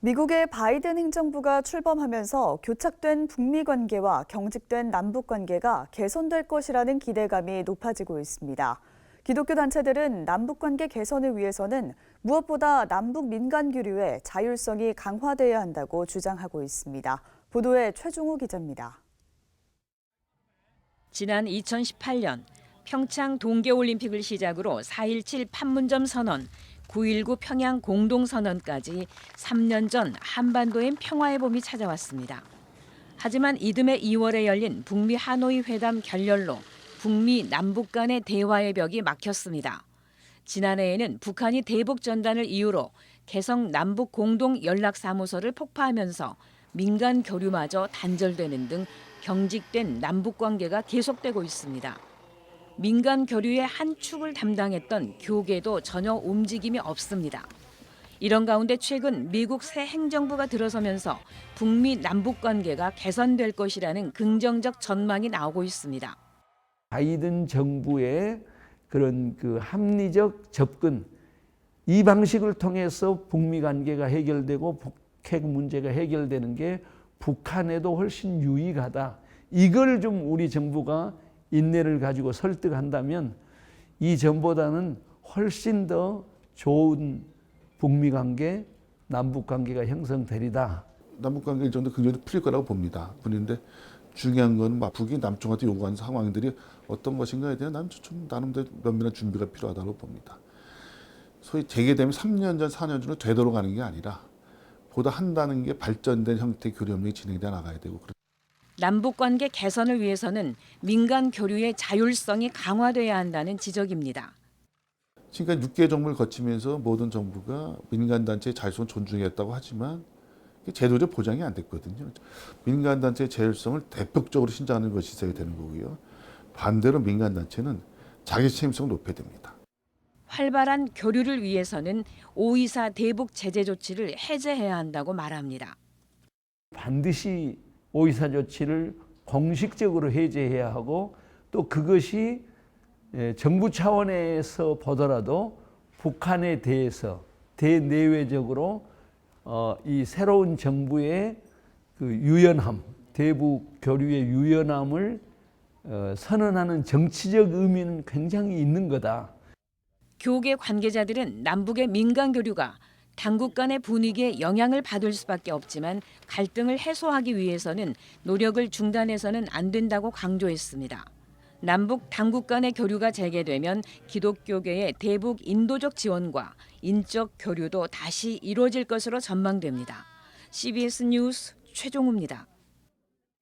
미국의 바이든 행정부가 출범하면서 교착된 북미 관계와 경직된 남북 관계가 개선될 것이라는 기대감이 높아지고 있습니다. 기독교 단체들은 남북 관계 개선을 위해서는 무엇보다 남북 민간 교류의 자율성이 강화돼야 한다고 주장하고 있습니다. 보도에 최종호 기자입니다. 지난 2018년 평창 동계올림픽을 시작으로 4.17 판문점 선언, 9.19 평양 공동선언까지 3년 전 한반도엔 평화의 봄이 찾아왔습니다. 하지만 이듬해 2월에 열린 북미 하노이 회담 결렬로 북미 남북 간의 대화의 벽이 막혔습니다. 지난해에는 북한이 대북 전단을 이유로 개성 남북 공동 연락사무소를 폭파하면서 민간 교류마저 단절되는 등 경직된 남북 관계가 계속되고 있습니다. 민간 교류의 한 축을 담당했던 교계도 전혀 움직임이 없습니다. 이런 가운데 최근 미국 새 행정부가 들어서면서 북미 남북 관계가 개선될 것이라는 긍정적 전망이 나오고 있습니다. 바이든 정부의 그런 합리적 접근, 이 방식을 통해서 북미 관계가 해결되고 북핵 문제가 해결되는 게 북한에도 훨씬 유익하다. 이걸 좀 우리 정부가 인내를 가지고 설득한다면 이전보다는 훨씬 더 좋은 북미 관계, 남북 관계가 형성되리다. 남북 관계 일정도 굉장히 풀릴 거라고 봅니다. 그런데 중요한 건 북이 남쪽한테 요구하는 상황들이 어떤 것인가에 대한 나름대로 면밀한 준비가 필요하다고 봅니다. 소위 재개되면 3년 전, 4년 전으로 되돌아가는 게 아니라 보다 한다는 게 발전된 형태의 교류협력이 진행돼 나가야 되고. 남북 관계 개선을 위해서는 민간 교류의 자율성이 강화돼야 한다는 지적입니다. 지금까지 6개 정부를 거치면서 모든 정부가 민간단체의 자율성을 존중했다고 하지만 제도적 보장이 안 됐거든요. 민간단체의 자율성을 대폭적으로 신장하는 것이 있어야 되는 거고요. 반대로 민간단체는 자기 책임성을 높여야 됩니다. 활발한 교류를 위해서는 5.24 대북 제재 조치를 해제해야 한다고 말합니다. 반드시 5.24 조치를 공식적으로 해제해야 하고 또 그것이 정부 차원에서 보더라도 북한에 대해서 대내외적으로 이 새로운 정부의 유연함, 대북 교류의 유연함을 선언하는 정치적 의미는 굉장히 있는 거다. 교계 관계자들은 남북의 민간 교류가 당국 간의 분위기에 영향을 받을 수밖에 없지만 갈등을 해소하기 위해서는 노력을 중단해서는 안 된다고 강조했습니다. 남북 당국 간의 교류가 재개되면 기독교계의 대북 인도적 지원과 인적 교류도 다시 이루어질 것으로 전망됩니다. CBS 뉴스 최종우입니다.